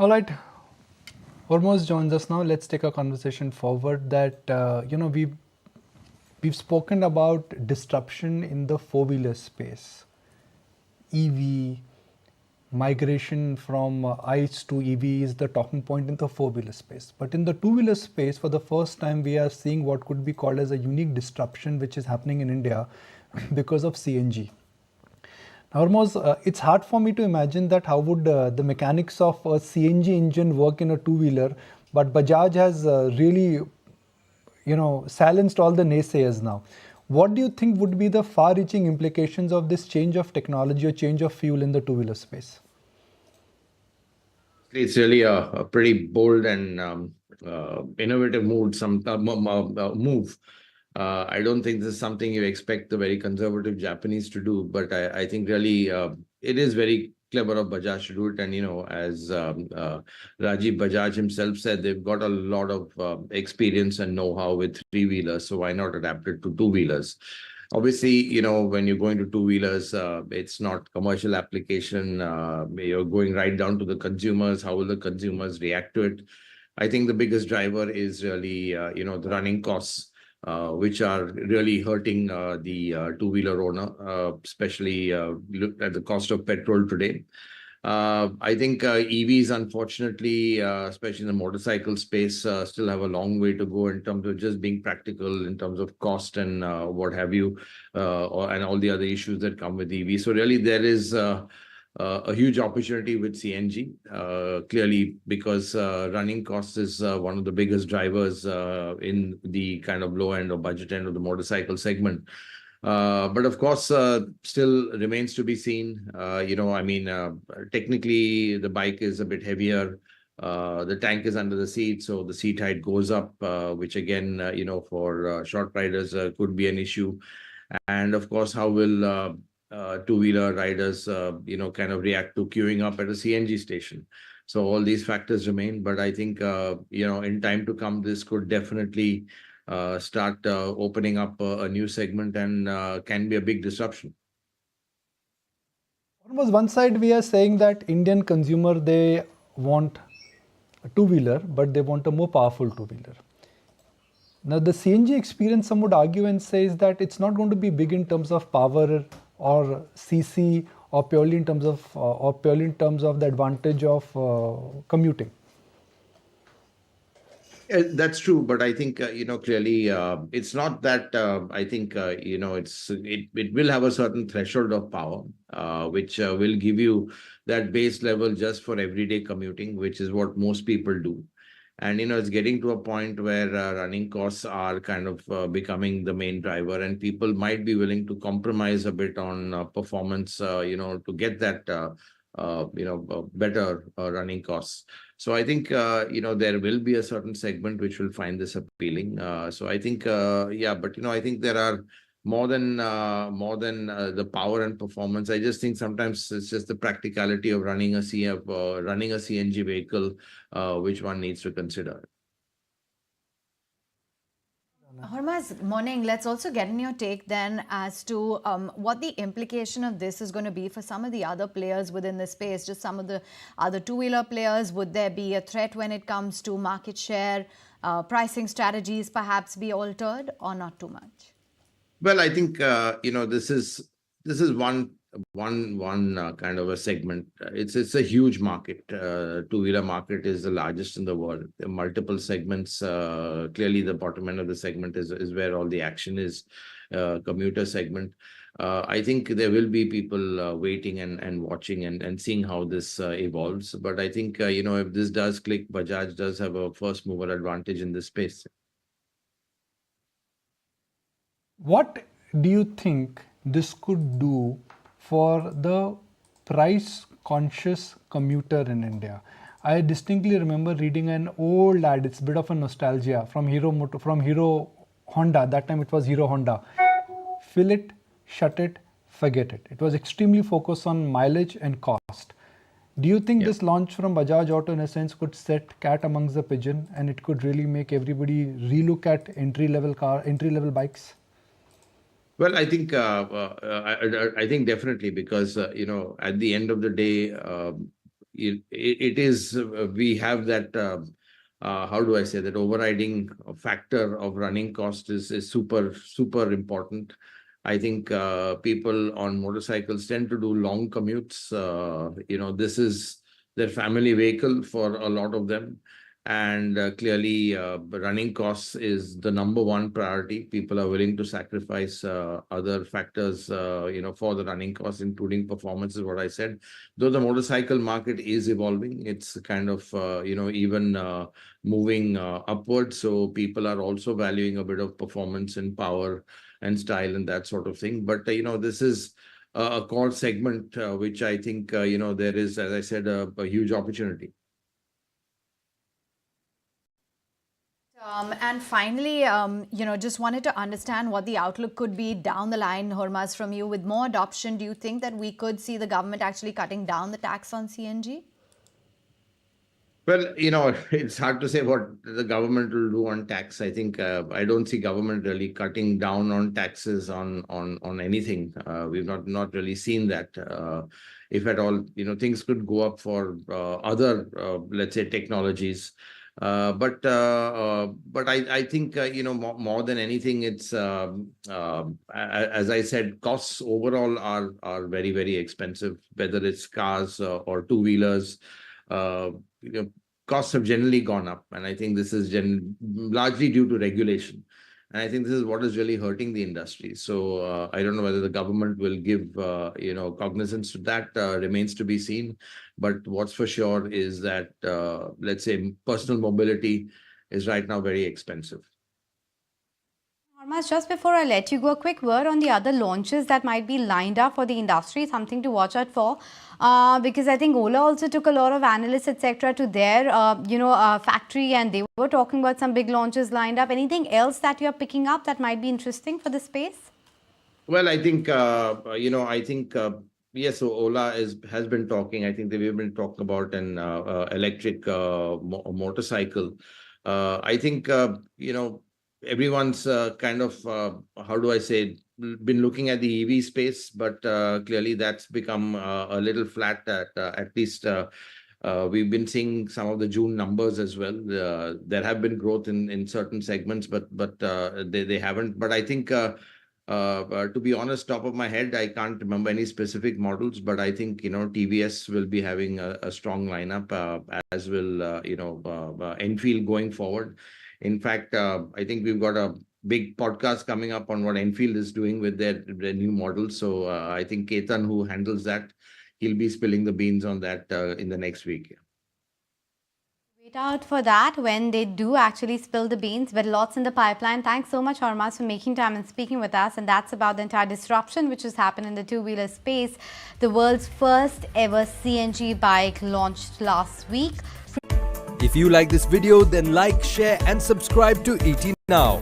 All right, Hormazd joins us now. Let's take a conversation forward. That we've spoken about disruption in the four-wheeler space, EV migration from ICE to EV is the talking point in the four-wheeler space. But in the two-wheeler space, for the first time, we are seeing what could be called as a unique disruption, which is happening in India because of CNG. Hormuz, it's hard for me to imagine that how would the mechanics of a CNG engine work in a two-wheeler, but Bajaj has really, silenced all the naysayers now. What do you think would be the far-reaching implications of this change of technology or change of fuel in the two-wheeler space? It's really a pretty bold and innovative move. Move. I don't think this is something you expect the very conservative Japanese to do, but I think really it is very clever of Bajaj to do it. And, as Rajiv Bajaj himself said, they've got a lot of experience and know-how with three-wheelers, so why not adapt it to two-wheelers? Obviously, when you're going to two-wheelers, it's not commercial application. You're going right down to the consumers. How will the consumers react to it? I think the biggest driver is really, the running costs, which are really hurting the two-wheeler owner, especially look at the cost of petrol today. I think EVs, unfortunately, especially in the motorcycle space, still have a long way to go in terms of just being practical, in terms of cost and what have you, and all the other issues that come with EV. So really, there is a huge opportunity with CNG, clearly, because running costs is one of the biggest drivers in the kind of low end or budget end of the motorcycle segment. But of course, still remains to be seen. Technically, the bike is a bit heavier. The tank is under the seat, so the seat height goes up, which again, for short riders could be an issue. And of course, how will two-wheeler riders, kind of react to queuing up at a CNG station? So all these factors remain. But I think, in time to come, this could definitely start opening up a new segment and can be a big disruption. On one side, we are saying that Indian consumer, they want a two-wheeler, but they want a more powerful two-wheeler. Now, the CNG experience, some would argue and say, is that it's not going to be big in terms of power or CC or purely in terms of the advantage of commuting. That's true, but I think clearly it's not that. I think it will have a certain threshold of power, which will give you that base level just for everyday commuting, which is what most people do. And it's getting to a point where running costs are kind of becoming the main driver, and people might be willing to compromise a bit on performance, to get that better running costs. So I think, there will be a certain segment which will find this appealing. So I think, but, I think there are more than the power and performance. I just think sometimes it's just the practicality of running a CNG vehicle, which one needs to consider. Hormazd, morning. Let's also get in your take then as to what the implication of this is going to be for some of the other players within the space, just some of the other two-wheeler players. Would there be a threat when it comes to market share, pricing strategies perhaps be altered, or not too much? Well, I think, this is one kind of a segment. It's a huge market. Two-wheeler market is the largest in the world. There are multiple segments. Clearly, the bottom end of the segment is where all the action is. Commuter segment. I think there will be people waiting and watching and seeing how this evolves. But I think, if this does click, Bajaj does have a first mover advantage in this space. What do you think this could do for the price-conscious commuter in India? I distinctly remember reading an old ad. It's a bit of a nostalgia from Hero Honda. That time it was Hero Honda. Fill it, shut it, forget it. It was extremely focused on mileage and cost. Do you think this launch from Bajaj Auto, in a sense, could set cat amongst the pigeon, and it could really make everybody relook at entry-level bikes? Well, I think I think definitely, because at the end of the day, it is, we have that, how do I say, that overriding factor of running cost is super, super important. I think people on motorcycles tend to do long commutes. This is their family vehicle for a lot of them. And clearly, running costs is the number one priority. People are willing to sacrifice other factors, for the running costs, including performance, is what I said. Though the motorcycle market is evolving, it's kind of, even moving upwards. So people are also valuing a bit of performance and power and style and that sort of thing. But, this is a core segment, which I think, there is, as I said, a huge opportunity. And finally, just wanted to understand what the outlook could be down the line, Hormazd, from you. With more adoption, do you think that we could see the government actually cutting down the tax on CNG? Well, it's hard to say what the government will do on tax. I think I don't see government really cutting down on taxes on anything. We've not really seen that. If at all, things could go up for other, let's say, technologies. But I think, more than anything, it's, as I said, costs overall are very, very expensive, whether it's cars or two-wheelers. Costs have generally gone up. And I think this is largely due to regulation. And I think this is what is really hurting the industry. So I don't know whether the government will give, cognizance to that, remains to be seen. But what's for sure is that, let's say, personal mobility is right now very expensive. Hormazd, just before I let you go, a quick word on the other launches that might be lined up for the industry, something to watch out for. Because I think Ola also took a lot of analysts, etc., to their, factory, and they were talking about some big launches lined up. Anything else that you're picking up that might be interesting for the space? Well, I think, yes, so Ola has been talking. I think they've been talking about an electric motorcycle. I think, everyone's kind of, how do I say, been looking at the EV space, but clearly that's become a little flat at least. We've been seeing some of the June numbers as well. There have been growth in certain segments, but they haven't. But I think, to be honest, top of my head, I can't remember any specific models, but I think, TVS will be having a strong lineup, as will, Enfield going forward. In fact, I think we've got a big podcast coming up on what Enfield is doing with their new models. So I think Ketan, who handles that, he'll be spilling the beans on that in the next week. Wait out for that when they do actually spill the beans, but lots in the pipeline. Thanks so much, Hormazd, for making time and speaking with us. And that's about the entire disruption which has happened in the two-wheeler space. The world's first ever CNG bike launched last week. If you like this video, then like, share and subscribe to ET Now.